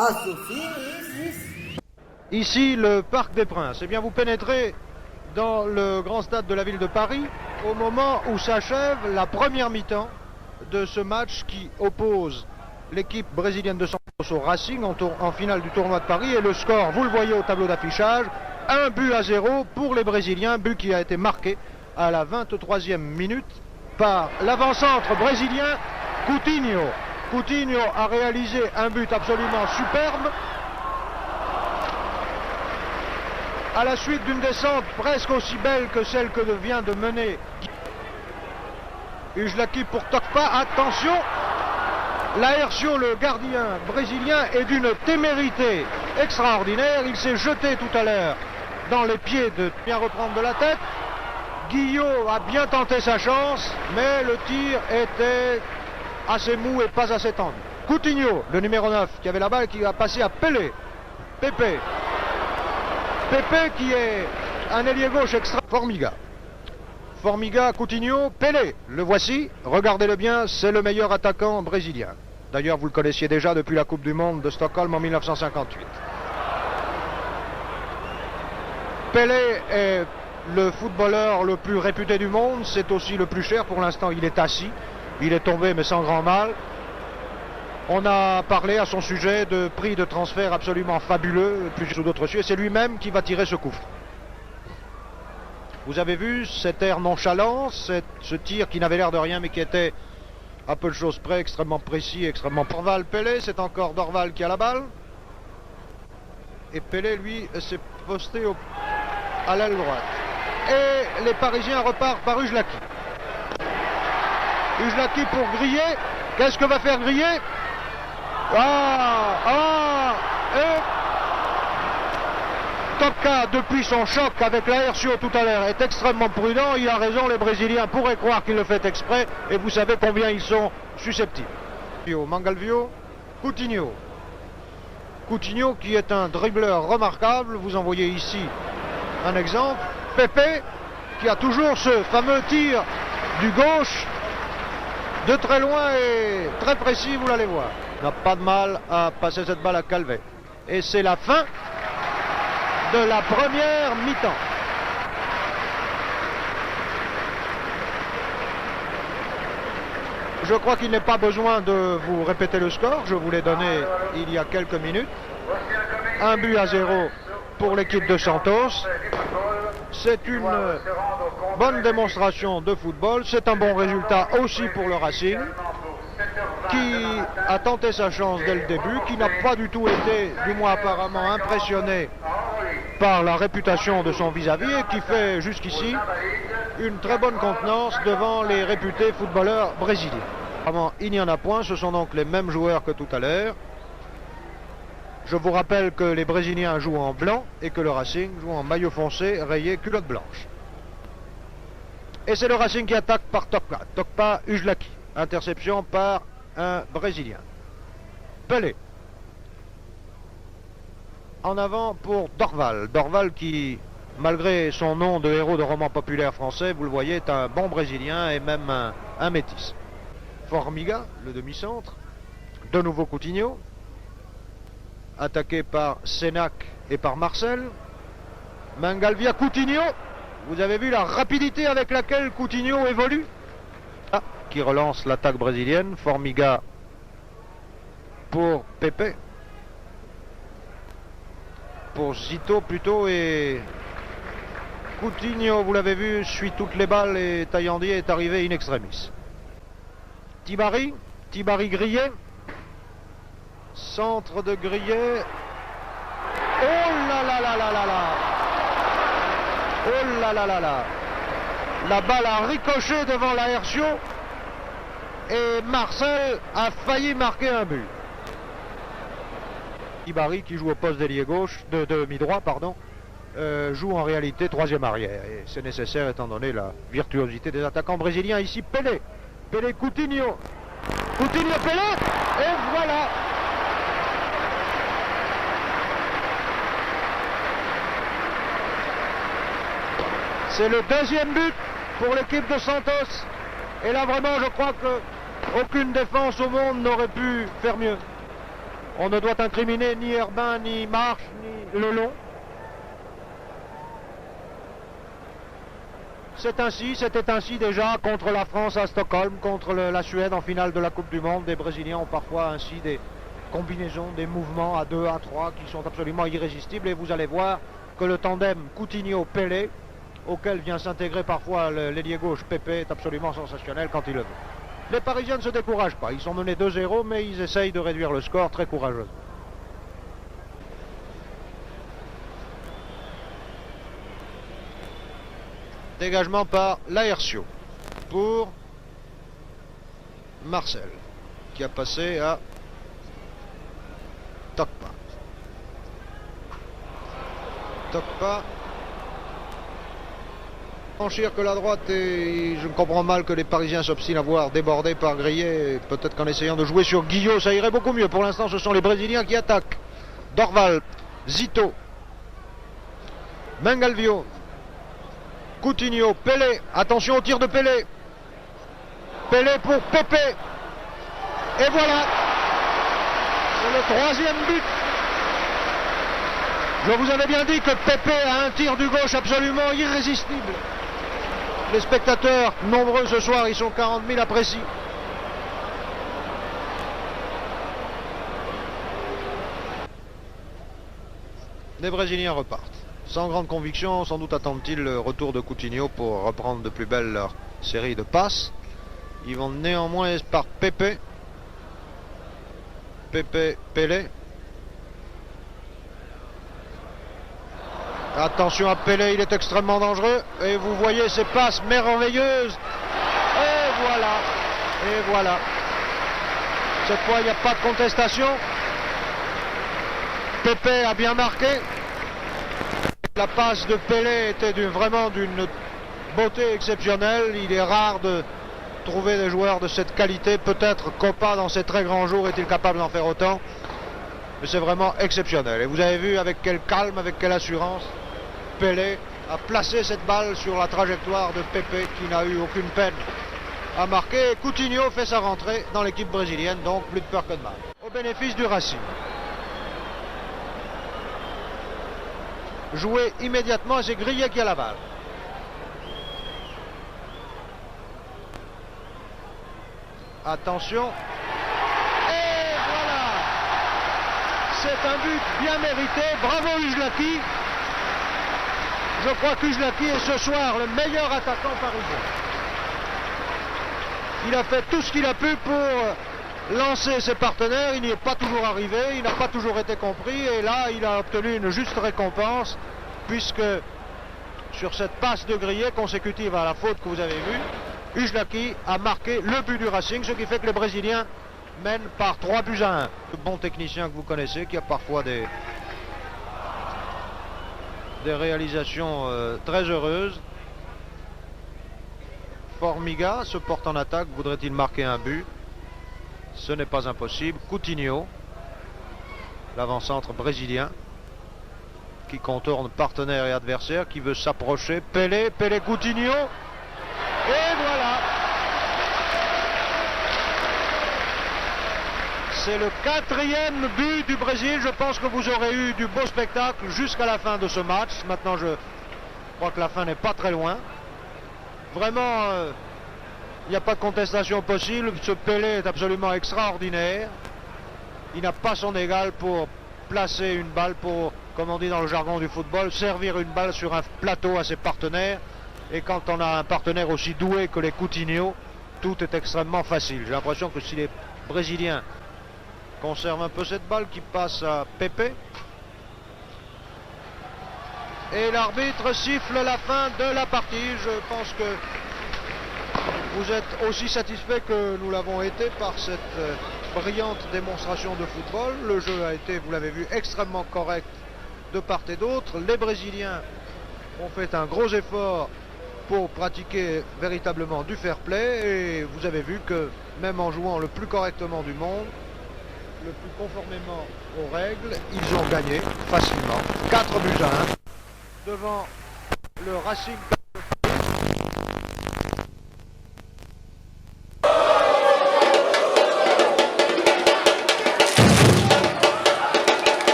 Ah, Sophie, oui. Ici, le Parc des Princes. Eh bien, vous pénétrez dans le grand stade de la ville de Paris au moment où s'achève la première mi-temps de ce match qui oppose l'équipe brésilienne de Santos au Racing en finale du tournoi de Paris. Et le score, vous le voyez au tableau d'affichage, 1-0 pour les Brésiliens, but qui a été marqué à la 23e minute par l'avant-centre brésilien Coutinho. Coutinho a réalisé un but absolument superbe à la suite d'une descente presque aussi belle que celle que vient de mener Ujlaki pour Tokpa. Attention, Laércio, le gardien brésilien, est d'une témérité extraordinaire. Il s'est jeté tout à l'heure dans les pieds de bien reprendre de la tête. Guillot a bien tenté sa chance, mais le tir était assez mou et pas assez tendu. Coutinho, le numéro 9, qui avait la balle, qui a passé à Pelé. Pepe qui est un ailier gauche extra. Formiga, Coutinho, Pelé, le voici, regardez-le bien, c'est le meilleur attaquant brésilien. D'ailleurs, vous le connaissiez déjà depuis la Coupe du Monde de Stockholm en 1958. Pelé est le footballeur le plus réputé du monde, c'est aussi le plus cher. Pour l'instant, il est assis, il est tombé mais sans grand mal. On a parlé à son sujet de prix de transfert absolument fabuleux, plus sous d'autres cieux, et c'est lui-même qui va tirer ce coup. Vous avez vu cet air nonchalant, ce tir qui n'avait l'air de rien mais qui était à peu de choses près, extrêmement précis, extrêmement... Dorval, Pelé, c'est encore Dorval qui a la balle. Et Pelé, lui, s'est posté à l'aile droite. Et les Parisiens repartent par Ujlaki. Ujlaki pour griller. Qu'est-ce que va faire griller? Et Topka, depuis son choc avec Laércio tout à l'heure, est extrêmement prudent. Il a raison, les Brésiliens pourraient croire qu'il le fait exprès, et vous savez combien ils sont susceptibles. Mangalvio, Coutinho. Coutinho qui est un dribbleur remarquable. Vous en voyez ici un exemple. Pepe qui a toujours ce fameux tir du gauche de très loin et très précis, vous l'allez voir. N'a pas de mal à passer cette balle à Calvet. Et c'est la fin de la première mi-temps. Je crois qu'il n'est pas besoin de vous répéter le score. Je vous l'ai donné il y a quelques minutes. 1-0 pour l'équipe de Santos. C'est une bonne démonstration de football. C'est un bon résultat aussi pour le Racing, qui a tenté sa chance dès le début, qui n'a pas du tout été, du moins apparemment, impressionné par la réputation de son vis-à-vis et qui fait jusqu'ici une très bonne contenance devant les réputés footballeurs brésiliens. Vraiment, il n'y en a point, ce sont donc les mêmes joueurs que tout à l'heure. Je vous rappelle que les Brésiliens jouent en blanc et que le Racing joue en maillot foncé, rayé culotte blanche. Et c'est le Racing qui attaque par Tokpa. Tokpa, Ujlaki. Interception par un Brésilien. Pelé. En avant pour Dorval. Dorval qui, malgré son nom de héros de roman populaire français, vous le voyez, est un bon Brésilien et même un métis. Formiga, le demi-centre. De nouveau Coutinho. Attaqué par Senac et par Marcel. Mangalvia, Coutinho. Vous avez vu la rapidité avec laquelle Coutinho évolue. Qui relance l'attaque brésilienne. Formiga pour Pepe. Pour Zito plutôt, et Coutinho, vous l'avez vu, suit toutes les balles et Taillandier est arrivé in extremis. Tibari grillé. Centre de Grillet. Oh là là là là là là. Oh là là là là. La balle a ricoché devant Laércio et Marcel a failli marquer un but. Tibari, qui joue au poste d'ailier gauche, de mi-droit, pardon, joue en réalité troisième arrière. Et c'est nécessaire étant donné la virtuosité des attaquants brésiliens. Ici Pelé. Pelé, Coutinho. Coutinho, Pelé. Et voilà. C'est le deuxième but pour l'équipe de Santos. Et là vraiment je crois qu'aucune défense au monde n'aurait pu faire mieux. On ne doit incriminer ni Herbin, ni Marche, ni Lelon. C'était ainsi déjà contre la France à Stockholm, contre la Suède en finale de la Coupe du Monde. Les Brésiliens ont parfois ainsi des combinaisons, des mouvements à 2, à 3 qui sont absolument irrésistibles. Et vous allez voir que le tandem Coutinho-Pelé, auquel vient s'intégrer parfois l'ailier gauche Pepe, est absolument sensationnel quand il le veut. Les Parisiens ne se découragent pas. Ils sont menés 2-0, mais ils essayent de réduire le score très courageusement. Dégagement par Laercio pour Marcel, qui a passé à Tokpa. Tokpa. Franchir que la droite, et je comprends mal que les Parisiens s'obstinent à voir débordé par Grillet. Peut-être qu'en essayant de jouer sur Guillot, ça irait beaucoup mieux. Pour l'instant, ce sont les Brésiliens qui attaquent. Dorval, Zito, Mengalvio, Coutinho, Pelé. Attention au tir de Pelé. Pelé pour Pepe. Et voilà. C'est le 3e but. Je vous avais bien dit que Pepe a un tir du gauche absolument irrésistible. Les spectateurs, nombreux ce soir, ils sont 40 000 apprécient. Les Brésiliens repartent. Sans grande conviction, sans doute attendent-ils le retour de Coutinho pour reprendre de plus belle leur série de passes. Ils vont néanmoins par Pepe. Pepe, Pelé. Attention à Pelé, il est extrêmement dangereux. Et vous voyez ces passes merveilleuses. Et voilà. Et voilà. Cette fois, il n'y a pas de contestation. Pepe a bien marqué. La passe de Pelé était vraiment d'une beauté exceptionnelle. Il est rare de trouver des joueurs de cette qualité. Peut-être Copa, dans ses très grands jours, est-il capable d'en faire autant. Mais c'est vraiment exceptionnel. Et vous avez vu avec quel calme, avec quelle assurance Pelé a placé cette balle sur la trajectoire de Pepe, qui n'a eu aucune peine à marquer. Coutinho fait sa rentrée dans l'équipe brésilienne, donc plus de peur que de mal. Au bénéfice du Racing. Joué immédiatement, c'est Grillet qui a la balle. Attention. Et voilà. C'est un but bien mérité. Bravo Ujlaki. Je crois qu'Ujlaki est ce soir le meilleur attaquant parisien. Il a fait tout ce qu'il a pu pour lancer ses partenaires. Il n'y est pas toujours arrivé, il n'a pas toujours été compris. Et là, il a obtenu une juste récompense, puisque sur cette passe de Grillet consécutive à la faute que vous avez vue, Ujlaki a marqué le but du Racing, ce qui fait que les Brésiliens mènent par 3-1. Le bon technicien que vous connaissez, qui a parfois des réalisations très heureuses. Formiga se porte en attaque, voudrait-il marquer un but? Ce n'est pas impossible. Coutinho, l'avant-centre brésilien, qui contourne partenaire et adversaire, qui veut s'approcher. Pelé, Coutinho. Et voilà. C'est le 4e but du Brésil. Je pense que vous aurez eu du beau spectacle jusqu'à la fin de ce match. Maintenant, je crois que la fin n'est pas très loin. Vraiment, il n'y a pas de contestation possible. Ce Pelé est absolument extraordinaire. Il n'a pas son égal pour placer une balle, pour, comme on dit dans le jargon du football, servir une balle sur un plateau à ses partenaires. Et quand on a un partenaire aussi doué que les Coutinho, tout est extrêmement facile. J'ai l'impression que si les Brésiliens conservent un peu cette balle qui passe à Pepe, et l'arbitre siffle la fin de la partie. Je pense que vous êtes aussi satisfait que nous l'avons été par cette brillante démonstration de football. Le jeu a été, vous l'avez vu, extrêmement correct de part et d'autre. Les Brésiliens ont fait un gros effort pour pratiquer véritablement du fair play, et vous avez vu que même en jouant le plus correctement du monde, le plus conformément aux règles, ils ont gagné facilement 4-1 devant le Racing.